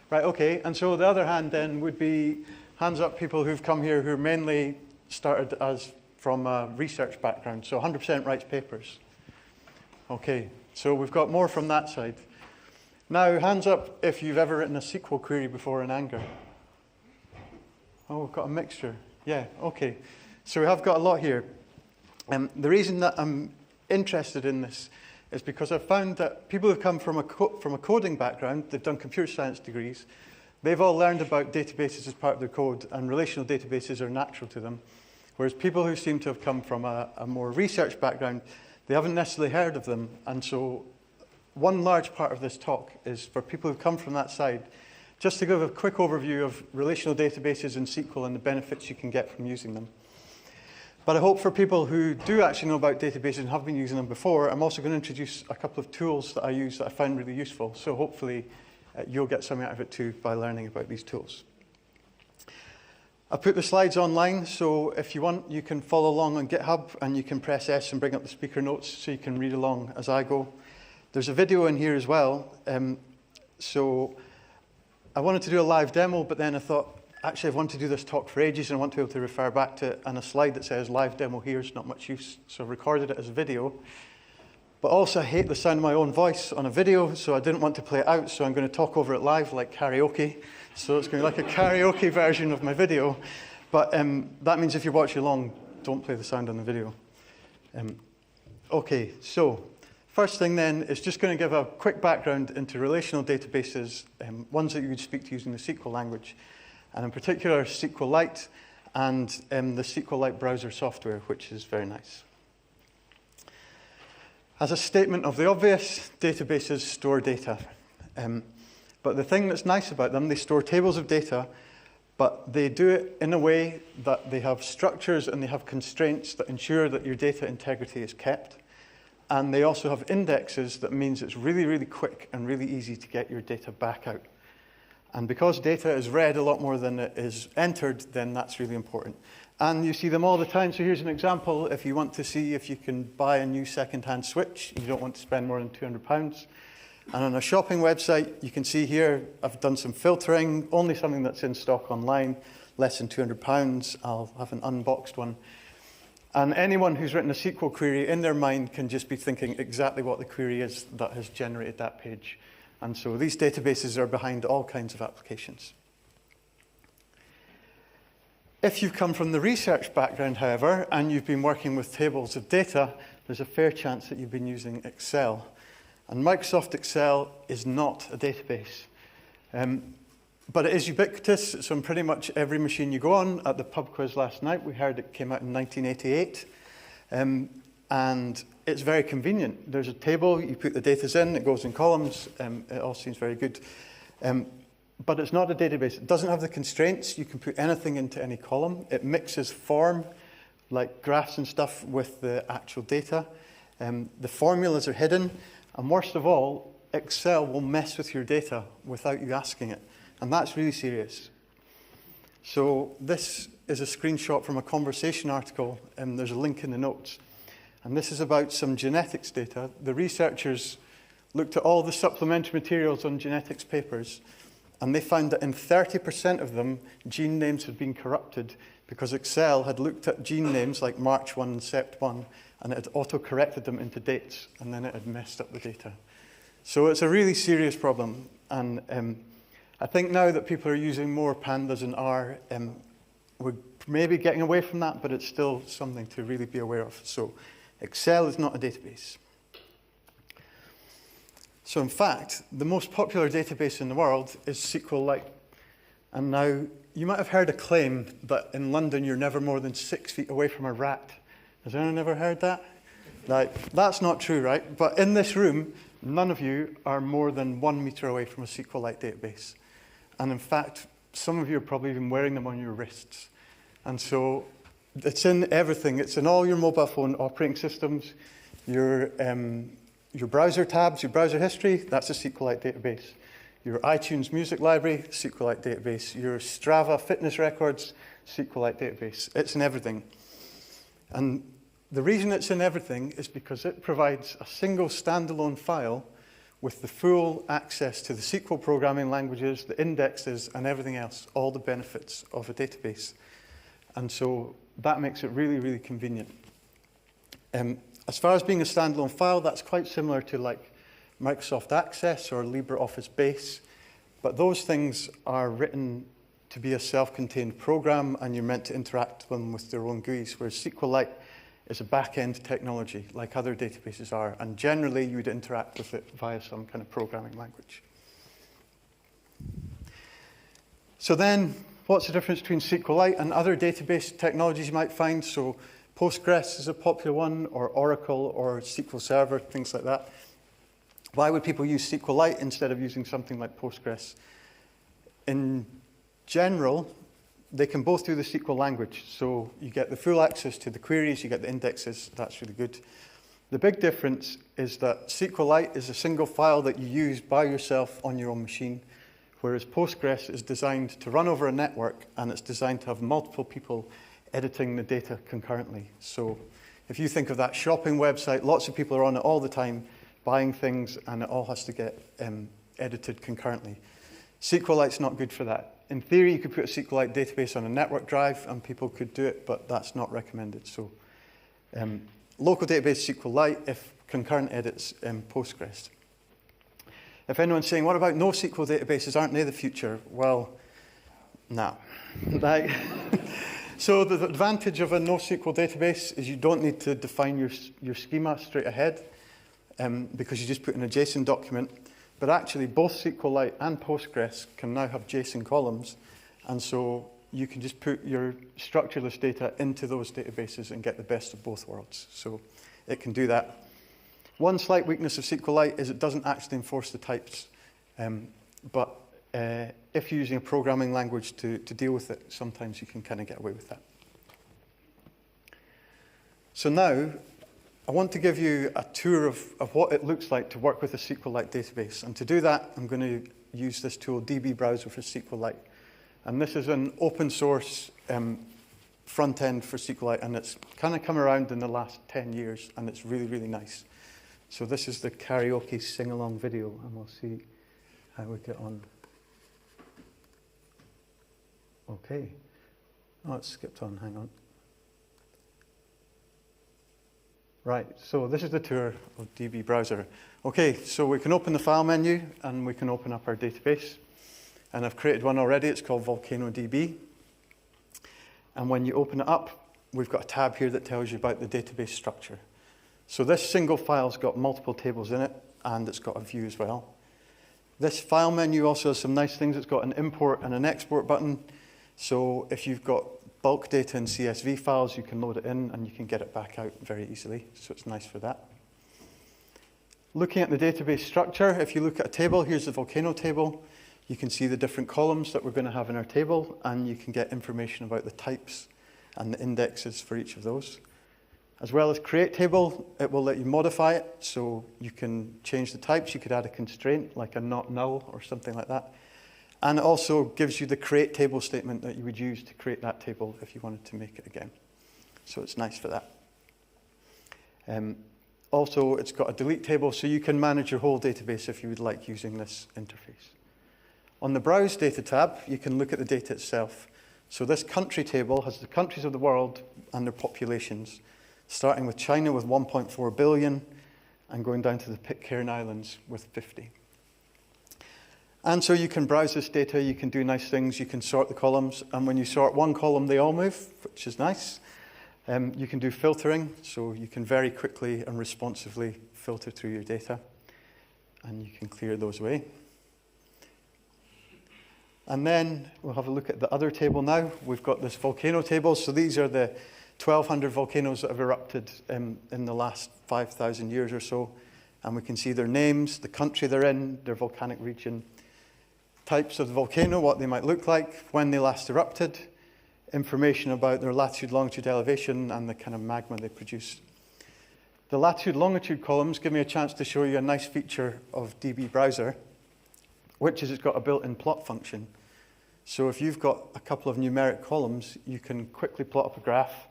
Right, okay. And so the other hand then would be hands up people who've come here who mainly started as from a research background. So 100% writes papers. Okay, so we've got more from that side. Now, hands up if you've ever written a SQL query before in Anger. Oh, we've got a mixture. Yeah, okay. So we have got a lot here. The reason that I'm interested in this is because I've found that people who've come from a coding background, they've done computer science degrees, they've all learned about databases as part of their code, and relational databases are natural to them. Whereas people who seem to have come from a more research background, they haven't necessarily heard of them. And so one large part of this talk is for people who've come from that side, just to give a quick overview of relational databases in SQL and the benefits you can get from using them. But I hope for people who do actually know about databases and have been using them before, I'm also going to introduce a couple of tools that I use that I find really useful. So hopefully you'll get something out of it too by learning about these tools. I put the slides online, so if you want, you can follow along on GitHub, and you can press S and bring up the speaker notes so you can read along as I go. There's a video in here as well. So I wanted to do a live demo, but then I thought, actually, I want to do this talk for ages, and I want to be able to refer back to it, and a slide that says live demo here is not much use, so I recorded it as a video. But also, I hate the sound of my own voice on a video, so I didn't want to play it out, so I'm going to talk over it live like karaoke. So it's going to be like a karaoke version of my video. But that means if you watch along, don't play the sound on the video. Okay, so first thing then is just going to give a quick background into relational databases, ones that you would speak to using the SQL language, and in particular SQLite and the SQLite browser software, which is very nice. As a statement of the obvious, databases store data. But the thing that's nice about them, they store tables of data, but they do it in a way that they have structures and they have constraints that ensure that your data integrity is kept. And they also have indexes that means it's really, really quick and really easy to get your data back out. And because data is read a lot more than it is entered, then that's really important. And you see them all the time. So here's an example. If you want to see if you can buy a new second-hand switch, you don't want to spend more than £200. And on a shopping website, you can see here, I've done some filtering, only something that's in stock online, less than £200. I'll have an unboxed one. And anyone who's written a SQL query in their mind can just be thinking exactly what the query is that has generated that page. And so these databases are behind all kinds of applications. If you've come from the research background, however, and you've been working with tables of data, there's a fair chance that you've been using Excel. And Microsoft Excel is not a database. But it is ubiquitous. It's on pretty much every machine you go on. At the pub quiz last night, we heard it came out in 1988. And it's very convenient. There's a table, you put the data in, it goes in columns. It all seems very good. But it's not a database. It doesn't have the constraints. You can put anything into any column. It mixes form, like graphs and stuff, with the actual data. The formulas are hidden. And worst of all, Excel will mess with your data without you asking it. And that's really serious. So this is a screenshot from a conversation article, and there's a link in the notes. And this is about some genetics data. The researchers looked at all the supplementary materials on genetics papers, and they found that in 30% of them, gene names had been corrupted because Excel had looked at gene names like March 1 and Sept 1, and it had auto-corrected them into dates, and then it had messed up the data. So it's a really serious problem. And I think now that people are using more pandas and R, we're maybe getting away from that, but it's still something to really be aware of. So Excel is not a database. So in fact, the most popular database in the world is SQLite. And now, you might have heard a claim that in London you're never more than 6 feet away from a rat. Has anyone ever heard that? Like, that's not true, right? But in this room, none of you are more than 1 meter away from a SQLite database. And in fact, some of you are probably even wearing them on your wrists. And so it's in everything. It's in all your mobile phone operating systems, your browser tabs, your browser history, that's a SQLite database. Your iTunes music library, SQLite database. Your Strava fitness records, SQLite database. It's in everything. And the reason it's in everything is because it provides a single standalone file with the full access to the SQL programming languages, the indexes, and everything else, all the benefits of a database. And so that makes it really, really convenient. As far as being a standalone file, that's quite similar to like Microsoft Access or LibreOffice Base, but those things are written to be a self-contained program, and you're meant to interact with them with their own GUIs, whereas SQLite is a back-end technology, like other databases are, and generally you would interact with it via some kind of programming language. So then, what's the difference between SQLite and other database technologies you might find? So Postgres is a popular one, or Oracle, or SQL Server, things like that. Why would people use SQLite instead of using something like Postgres? In general, they can both do the SQL language. So you get the full access to the queries, you get the indexes, that's really good. The big difference is that SQLite is a single file that you use by yourself on your own machine, whereas Postgres is designed to run over a network, and it's designed to have multiple people editing the data concurrently. So if you think of that shopping website, lots of people are on it all the time, buying things, and it all has to get edited concurrently. SQLite's not good for that. In theory, you could put a SQLite database on a network drive, and people could do it, but that's not recommended. So local database SQLite, if concurrent edits Postgres. If anyone's saying, what about NoSQL databases? Aren't they the future? Well, no. So the advantage of a NoSQL database is you don't need to define your schema straight ahead, because you just put in a JSON document. But actually, both SQLite and Postgres can now have JSON columns, and so you can just put your structureless data into those databases and get the best of both worlds. So it can do that. One slight weakness of SQLite is it doesn't actually enforce the types, but if you're using a programming language to deal with it, sometimes you can kind of get away with that. So now, I want to give you a tour of what it looks like to work with a SQLite database. And to do that, I'm going to use this tool, DB Browser for SQLite. And this is an open source front end for SQLite, and it's kind of come around in the last 10 years, and it's really, really nice. So this is the karaoke sing-along video, and we'll see how we get on. Okay. Oh, it's skipped on, hang on. Right, so this is the tour of DB Browser. Okay, so we can open the file menu, and we can open up our database. And I've created one already, it's called VolcanoDB. And when you open it up, we've got a tab here that tells you about the database structure. So this single file's got multiple tables in it, and it's got a view as well. This file menu also has some nice things. It's got an import and an export button. So if you've got bulk data in CSV files, you can load it in and you can get it back out very easily. So it's nice for that. Looking at the database structure, if you look at a table, here's the Volcano table. You can see the different columns that we're going to have in our table, and you can get information about the types and the indexes for each of those. As well as create table, it will let you modify it, so you can change the types. You could add a constraint, like a not null or something like that. And it also gives you the create table statement that you would use to create that table if you wanted to make it again. So it's nice for that. Also, it's got a delete table, so you can manage your whole database if you would like using this interface. On the Browse Data tab, you can look at the data itself. So this country table has the countries of the world and their populations, starting with China with 1.4 billion and going down to the Pitcairn Islands with 50. And so you can browse this data, you can do nice things, you can sort the columns, and when you sort one column, they all move, which is nice. You can do filtering, so you can very quickly and responsively filter through your data, and you can clear those away. And then we'll have a look at the other table now. We've got this volcano table, so these are the 1,200 volcanoes that have erupted in the last 5,000 years or so, and we can see their names, the country they're in, their volcanic region, types of the volcano, what they might look like, when they last erupted, information about their latitude, longitude, elevation, and the kind of magma they produce. The latitude, longitude columns give me a chance to show you a nice feature of DB Browser, which is it's got a built-in plot function. So if you've got a couple of numeric columns, you can quickly plot up a graph,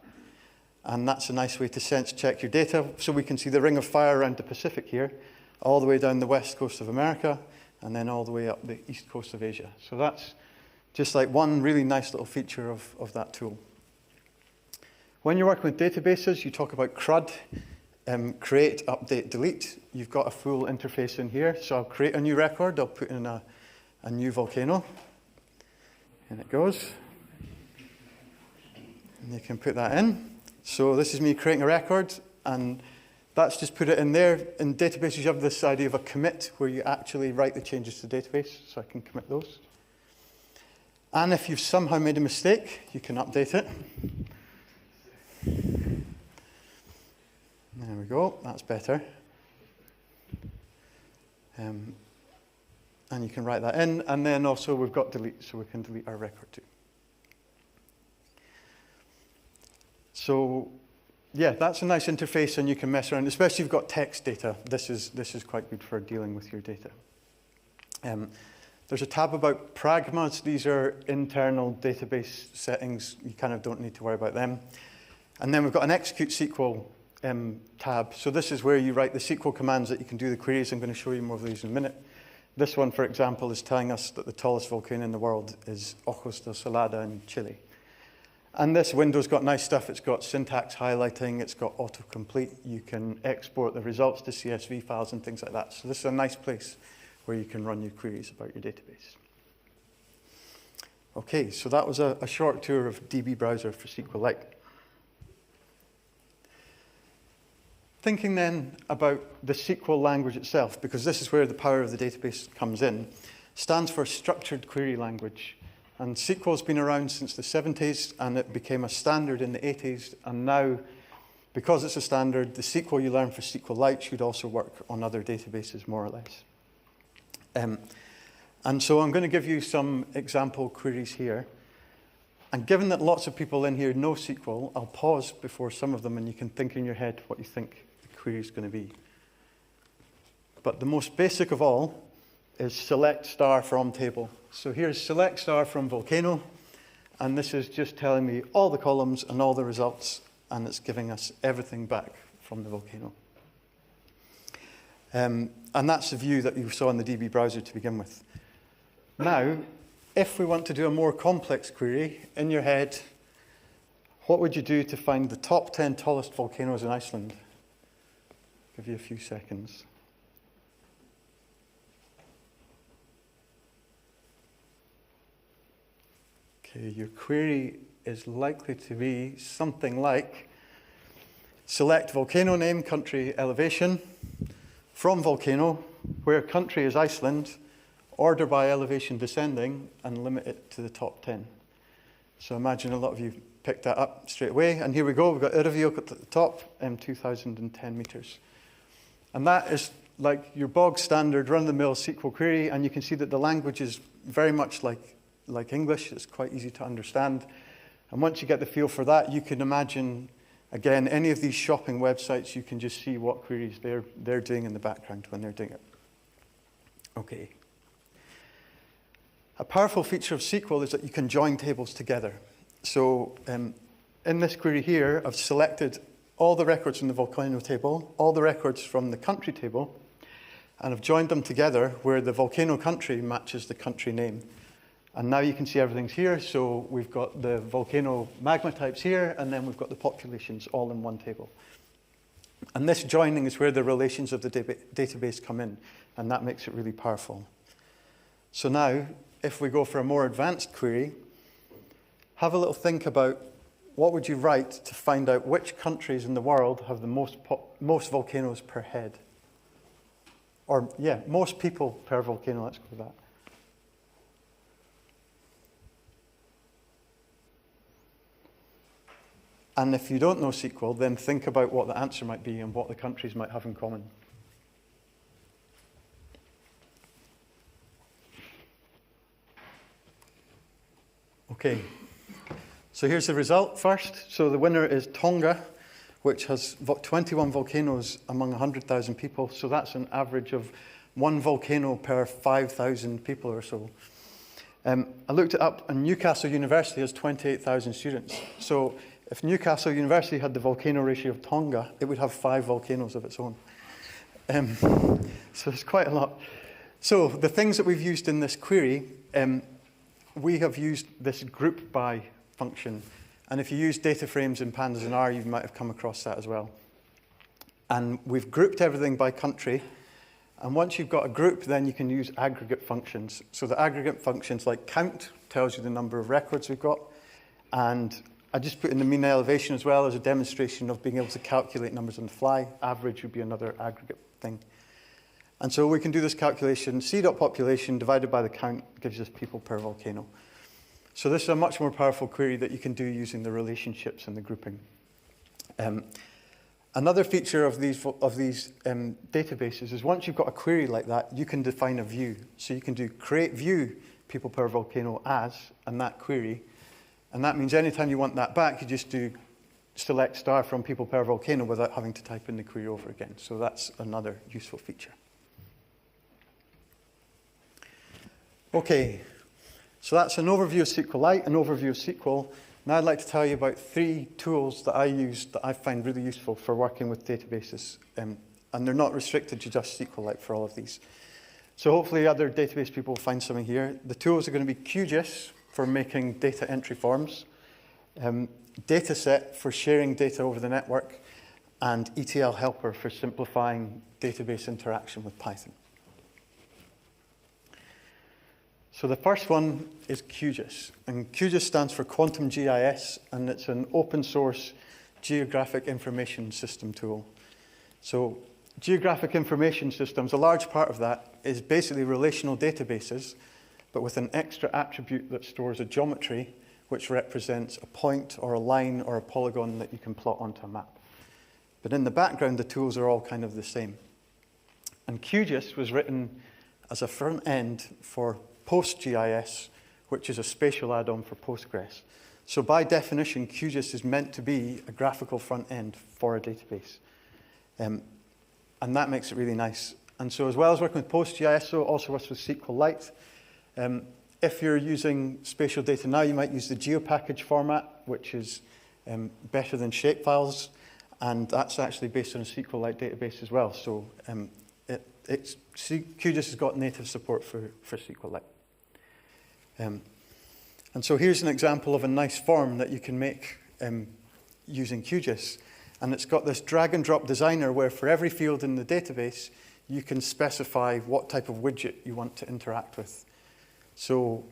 and that's a nice way to sense check your data. So we can see the ring of fire around the Pacific here. all the way down the west coast of America, and then all the way up the east coast of Asia. So that's just like one really nice little feature of that tool. When you're working with databases, you talk about CRUD, create, update, delete. You've got a full interface in here. So I'll create a new record. I'll put in a new volcano. And it goes. And you can put that in. So this is me creating a record, and that's just put it in there. In databases, you have this idea of a commit, where you actually write the changes to the database, so I can commit those. And if you've somehow made a mistake, you can update it. There we go, that's better. And you can write that in, and then also we've got delete, so we can delete our record too. So, yeah, that's a nice interface, and you can mess around, especially if you've got text data. This is quite good for dealing with your data. There's a tab about pragmas. These are internal database settings. You kind of don't need to worry about them. And then we've got an execute SQL tab. So this is where you write the SQL commands that you can do the queries. I'm going to show you more of these in a minute. This one, for example, is telling us that the tallest volcano in the world is Ojos de Salada in Chile. And this window's got nice stuff. It's got syntax highlighting. It's got autocomplete. You can export the results to CSV files and things like that. So this is a nice place where you can run your queries about your database. Okay, so that was a short tour of DB browser for SQLite. Thinking then about the SQL language itself, because this is where the power of the database comes in, stands for Structured Query Language. And SQL's been around since the 70s, and it became a standard in the 80s. And now, because it's a standard, the SQL you learn for SQLite should also work on other databases, more or less. And so I'm going to give you some example queries here. And given that lots of people in here know SQL, I'll pause before some of them, and you can think in your head what you think the query is going to be. But the most basic of all is select star from table. So here's select star from volcano, and this is just telling me all the columns and all the results, and it's giving us everything back from the volcano. And that's the view that you saw in the DB browser to begin with. Now, if we want to do a more complex query, in your head, what would you do to find the top 10 tallest volcanoes in Iceland? I'll give you a few seconds. Okay, your query is likely to be something like select volcano name, country, elevation, from volcano, where country is Iceland, order by elevation descending, and limit it to the top 10. So imagine a lot of you picked that up straight away. And here we go. We've got Yrðvík at the top, 2,010 meters. And that is like your bog standard run-of-the-mill SQL query. And you can see that the language is very much like English. It's quite easy to understand. And once you get the feel for that, you can imagine, again, any of these shopping websites, you can just see what queries they're doing in the background when they're doing it. Okay. A powerful feature of SQL is that you can join tables together. So in this query here, I've selected all the records from the volcano table, all the records from the country table, and I've joined them together where the volcano country matches the country name. And now you can see everything's here. So we've got the volcano magma types here, and then we've got the populations all in one table. And this joining is where the relations of the database come in, and that makes it really powerful. So now, if we go for a more advanced query, have a little think about what would you write to find out which countries in the world have the most volcanoes per head? Or, yeah, most people per volcano, let's go with that. And if you don't know SQL, then think about what the answer might be and what the countries might have in common. Okay, so here's the result first. So the winner is Tonga, which has 21 volcanoes among 100,000 people. So that's an average of one volcano per 5,000 people or so. I looked it up, and Newcastle University has 28,000 students. So if Newcastle University had the volcano ratio of Tonga, it would have 5 volcanoes of its own. So there's quite a lot. So the things that we've used in this query, we have used this group by function. And if you use data frames in pandas and R, you might have come across that as well. And we've grouped everything by country. And once you've got a group, then you can use aggregate functions. So the aggregate functions like count tells you the number of records we've got. And I just put in the mean elevation as well as a demonstration of being able to calculate numbers on the fly. Average would be another aggregate thing. And so we can do this calculation. C.population divided by the count gives us people per volcano. So this is a much more powerful query that you can do using the relationships and the grouping. Another feature of these databases is once you've got a query like that, you can define a view. So you can do create view people per volcano as, and that query. And that means anytime you want that back, you just do select star from people per volcano without having to type in the query over again. So that's another useful feature. Okay, so that's an overview of SQLite, an overview of SQL. Now I'd like to tell you about 3 tools that I use that I find really useful for working with databases. And they're not restricted to just SQLite for all of these. So hopefully other database people will find something here. The tools are going to be QGIS for making data entry forms, Dataset for sharing data over the network, and ETL Helper for simplifying database interaction with Python. So the first one is QGIS. And QGIS stands for Quantum GIS, and it's an open source geographic information system tool. So geographic information systems, a large part of that is basically relational databases, but with an extra attribute that stores a geometry which represents a point or a line or a polygon that you can plot onto a map. But in the background, the tools are all kind of the same. And QGIS was written as a front end for PostGIS, which is a spatial add-on for Postgres. So by definition, QGIS is meant to be a graphical front end for a database. And that makes it really nice. And so as well as working with PostGIS, it also works with SQLite. If you're using spatial data now, you might use the GeoPackage format, which is better than shapefiles. And that's actually based on a SQLite database as well. So QGIS has got native support for SQLite. And so here's an example of a nice form that you can make using QGIS. And it's got this drag and drop designer where for every field in the database, you can specify what type of widget you want to interact with. So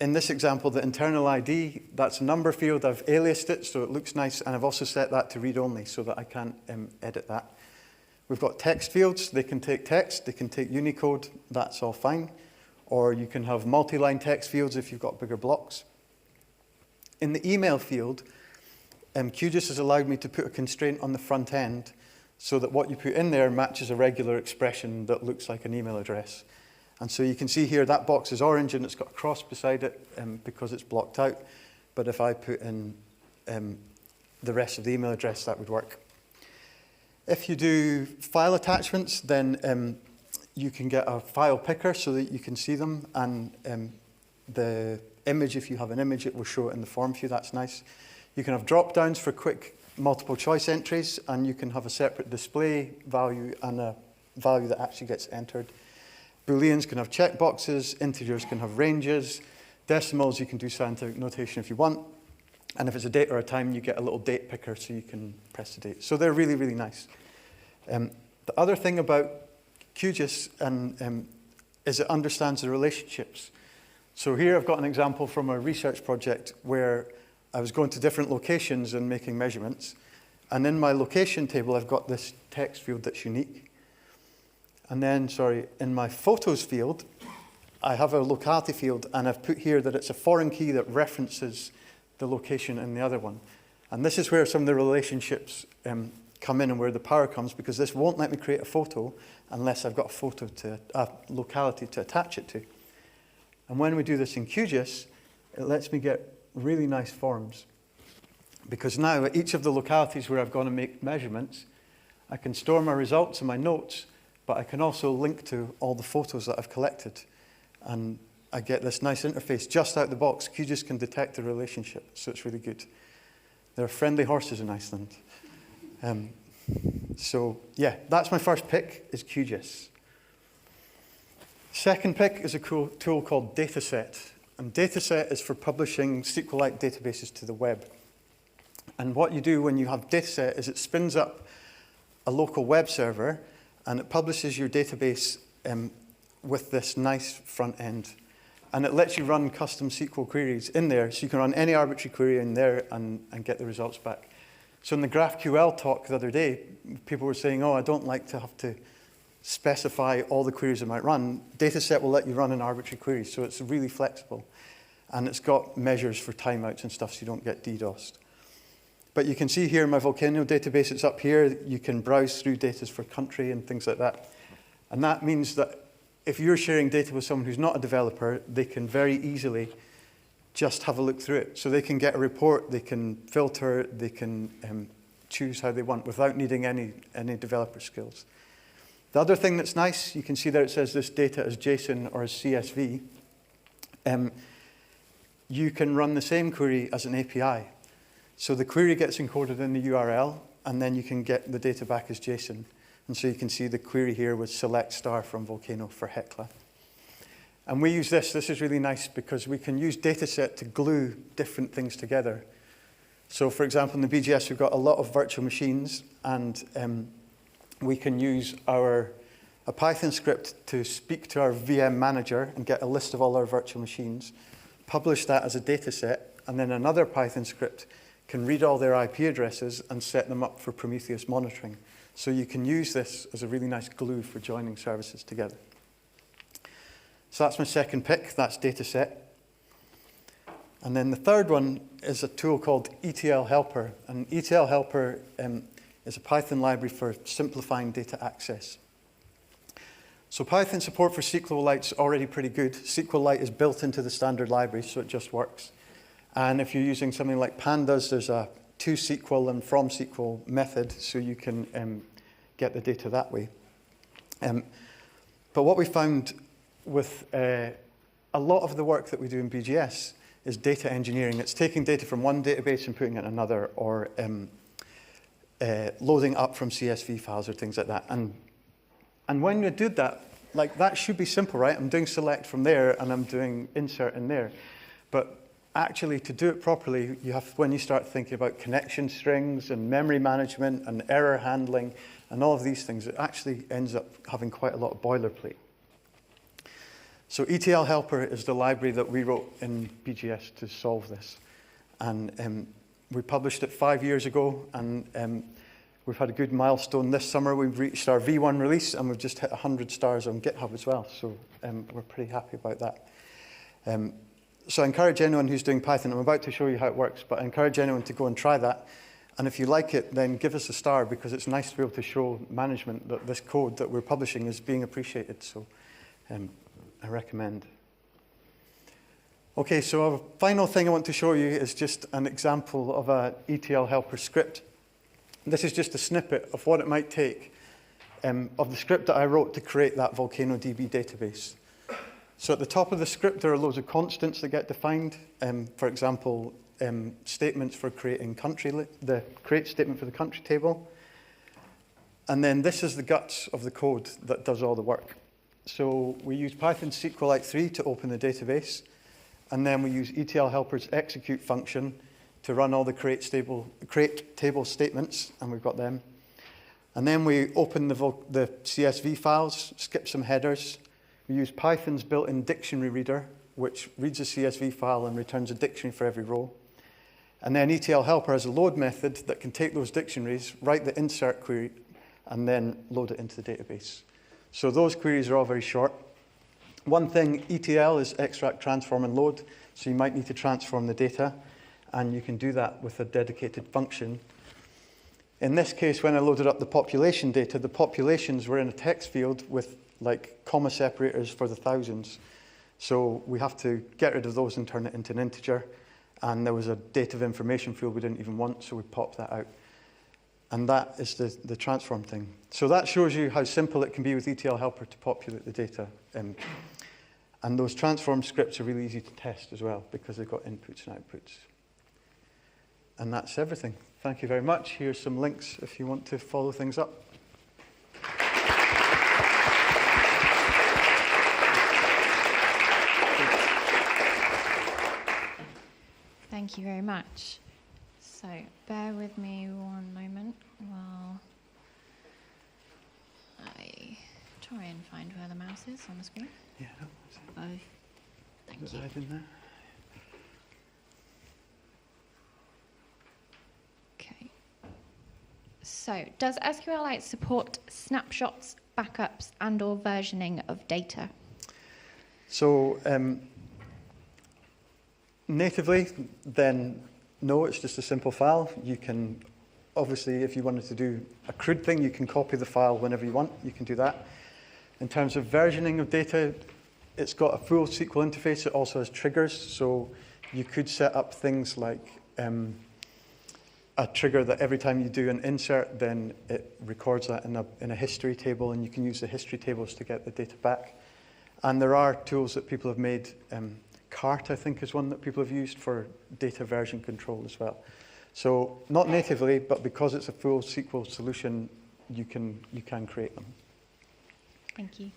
in this example, the internal ID, that's a number field. I've aliased it so it looks nice. And I've also set that to read only so that I can't edit that. We've got text fields. They can take text. They can take Unicode. That's all fine. Or you can have multi-line text fields if you've got bigger blocks. In the email field, QGIS has allowed me to put a constraint on the front end so that what you put in there matches a regular expression that looks like an email address. And so you can see here that box is orange and it's got a cross beside it because it's blocked out. But if I put in the rest of the email address, that would work. If you do file attachments, then you can get a file picker so that you can see them. And the image, if you have an image, it will show it in the form view. That's nice. You can have drop-downs for quick multiple choice entries, and you can have a separate display value and a value that actually gets entered. Booleans can have checkboxes, integers can have ranges, decimals you can do scientific notation if you want, and if it's a date or a time, you get a little date picker so you can press the date. So they're really, really nice. The other thing about QGIS is it understands the relationships. So here I've got an example from a research project where I was going to different locations and making measurements. And in my location table, I've got this text field that's unique. And then, in my photos field, I have a locality field, and I've put here that it's a foreign key that references the location in the other one. And this is where some of the relationships come in and where the power comes, because this won't let me create a photo unless I've got a locality to attach it to. And when we do this in QGIS, it lets me get really nice forms. Because now at each of the localities where I've gone to make measurements, I can store my results and my notes, but I can also link to all the photos that I've collected. And I get this nice interface just out the box. QGIS can detect the relationship, so it's really good. There are friendly horses in Iceland. So yeah, that's my first pick, is QGIS. Second pick is a cool tool called Dataset. And Dataset is for publishing SQLite databases to the web. And what you do when you have Dataset is it spins up a local web server and it publishes your database with this nice front end. And it lets you run custom SQL queries in there, so you can run any arbitrary query in there and get the results back. So in the GraphQL talk the other day, people were saying, oh, I don't like to have to specify all the queries I might run. Dataset will let you run an arbitrary query, so it's really flexible. And it's got measures for timeouts and stuff so you don't get DDoSed. But you can see here in my Volcano database, it's up here. You can browse through data for country and things like that. And that means that if you're sharing data with someone who's not a developer, they can very easily just have a look through it. So they can get a report, they can filter, they can choose how they want without needing any developer skills. The other thing that's nice, you can see there it says this data as JSON or as CSV. You can run the same query as an API. So the query gets encoded in the URL, and then you can get the data back as JSON. And so you can see the query here was select star from Volcano for Hecla. And we use this. This is really nice because we can use Dataset to glue different things together. So for example, in the BGS, we've got a lot of virtual machines, and we can use a Python script to speak to our VM manager and get a list of all our virtual machines, publish that as a data set, and then another Python script can read all their IP addresses and set them up for Prometheus monitoring. So you can use this as a really nice glue for joining services together. So that's my second pick, that's Dataset. And then the third one is a tool called ETL Helper. And ETL Helper is a Python library for simplifying data access. So Python support for SQLite is already pretty good. SQLite is built into the standard library, so it just works. And if you're using something like Pandas, there's a toSQL and from SQL method, so you can get the data that way. But what we found with a lot of the work that we do in BGS is data engineering. It's taking data from one database and putting it in another, or loading up from CSV files or things like that. And when you do that, like that should be simple, right? I'm doing select from there and I'm doing insert in there. But actually to do it properly, when you start thinking about connection strings and memory management and error handling and all of these things, it actually ends up having quite a lot of boilerplate. So ETL Helper is the library that we wrote in BGS to solve this. And we published it 5 years ago, and we've had a good milestone this summer. We've reached our V1 release, and we've just hit 100 stars on GitHub as well. So we're pretty happy about that. So I encourage anyone who's doing Python, I'm about to show you how it works, but I encourage anyone to go and try that. And if you like it, then give us a star, because it's nice to be able to show management that this code that we're publishing is being appreciated. So I recommend. Okay, so a final thing I want to show you is just an example of a ETL Helper script. This is just a snippet of what it might take of the script that I wrote to create that Volcano DB database. So at the top of the script, there are loads of constants that get defined. For example, statements for creating the create statement for the country table. And then this is the guts of the code that does all the work. So we use Python SQLite 3 to open the database. And then we use ETL Helper's execute function to run all the create table statements, and we've got them. And then we open the CSV files, skip some headers. We use Python's built-in dictionary reader, which reads a CSV file and returns a dictionary for every row. And then ETL Helper has a load method that can take those dictionaries, write the insert query, and then load it into the database. So those queries are all very short. One thing, ETL is extract, transform, and load. So you might need to transform the data, and you can do that with a dedicated function. In this case, when I loaded up the population data, the populations were in a text field with like comma separators for the thousands. So we have to get rid of those and turn it into an integer. And there was a date of information field we didn't even want, so we popped that out. And that is the transform thing. So that shows you how simple it can be with ETL Helper to populate the data. And those transform scripts are really easy to test as well, because they've got inputs and outputs. And that's everything. Thank you very much. Here's some links if you want to follow things up. Thank you very much. So bear with me one moment while I try and find where the mouse is on the screen. Yeah, no, Thank you. Right in there. Okay. So does SQLite support snapshots, backups, and/or versioning of data? So natively, then no, it's just a simple file. You can, obviously, if you wanted to do a crude thing, you can copy the file whenever you want. You can do that. In terms of versioning of data, it's got a full SQL interface. It also has triggers. So you could set up things like a trigger that every time you do an insert, then it records that in a history table, and you can use the history tables to get the data back. And there are tools that people have made. Cart, I think, is one that people have used for data version control as well. So not natively, but because it's a full SQL solution, you can create them. Thank you.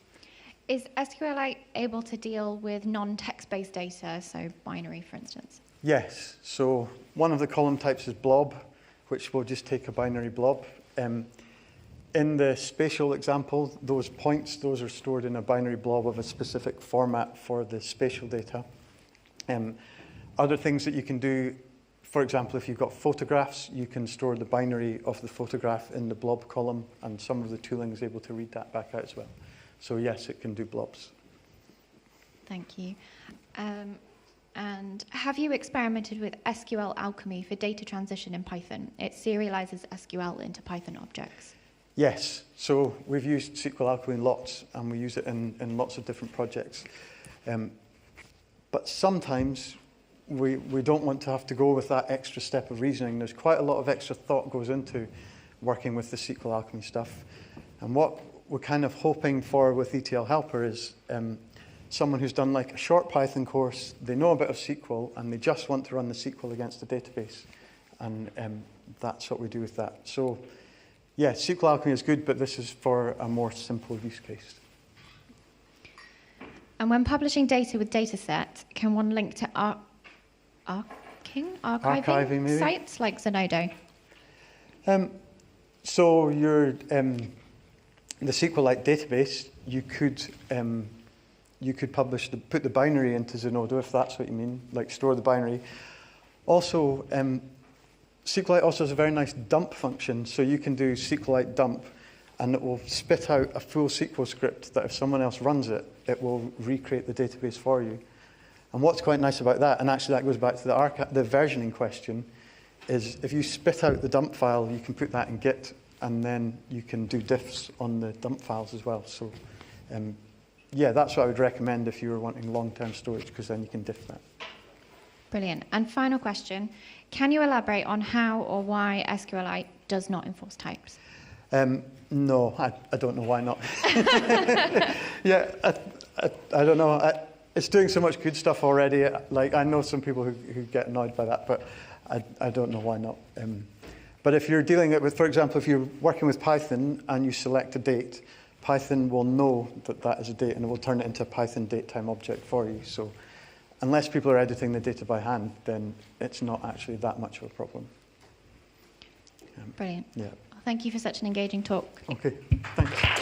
Is SQLite able to deal with non-text-based data, so binary, for instance? Yes. So one of the column types is blob, which will just take a binary blob. In the spatial example, those points, those are stored in a binary blob of a specific format for the spatial data. Other things that you can do, for example, if you've got photographs, you can store the binary of the photograph in the blob column, and some of the tooling is able to read that back out as well. So yes, it can do blobs. Thank you. And have you experimented with SQL Alchemy for data transition in Python? It serializes SQL into Python objects. Yes, so we've used SQL Alchemy lots, and we use it in lots of different projects. But sometimes we don't want to have to go with that extra step of reasoning. There's quite a lot of extra thought goes into working with the SQL Alchemy stuff. And what we're kind of hoping for with ETL Helper is someone who's done like a short Python course, they know a bit of SQL, and they just want to run the SQL against the database. And that's what we do with that. So yeah, SQL Alchemy is good, but this is for a more simple use case. And when publishing data with dataset, can one link to archiving sites like Zenodo? So your the SQLite database, you could put the binary into Zenodo if that's what you mean, like store the binary. Also, SQLite also has a very nice dump function, so you can do SQLite dump, and it will spit out a full SQL script that if someone else runs it, it will recreate the database for you. And what's quite nice about that, and actually that goes back to the versioning question, is if you spit out the dump file, you can put that in Git, and then you can do diffs on the dump files as well. So yeah, that's what I would recommend if you were wanting long-term storage, because then you can diff that. Brilliant. And final question, can you elaborate on how or why SQLite does not enforce types? No, I don't know why not. Yeah, I don't know. It's doing so much good stuff already. Like, I know some people who get annoyed by that, but I don't know why not. But if you're dealing it with, for example, if you're working with Python and you select a date, Python will know that that is a date, and it will turn it into a Python datetime object for you. So unless people are editing the data by hand, then it's not actually that much of a problem. Brilliant. Yeah. Thank you for such an engaging talk. Okay, thanks.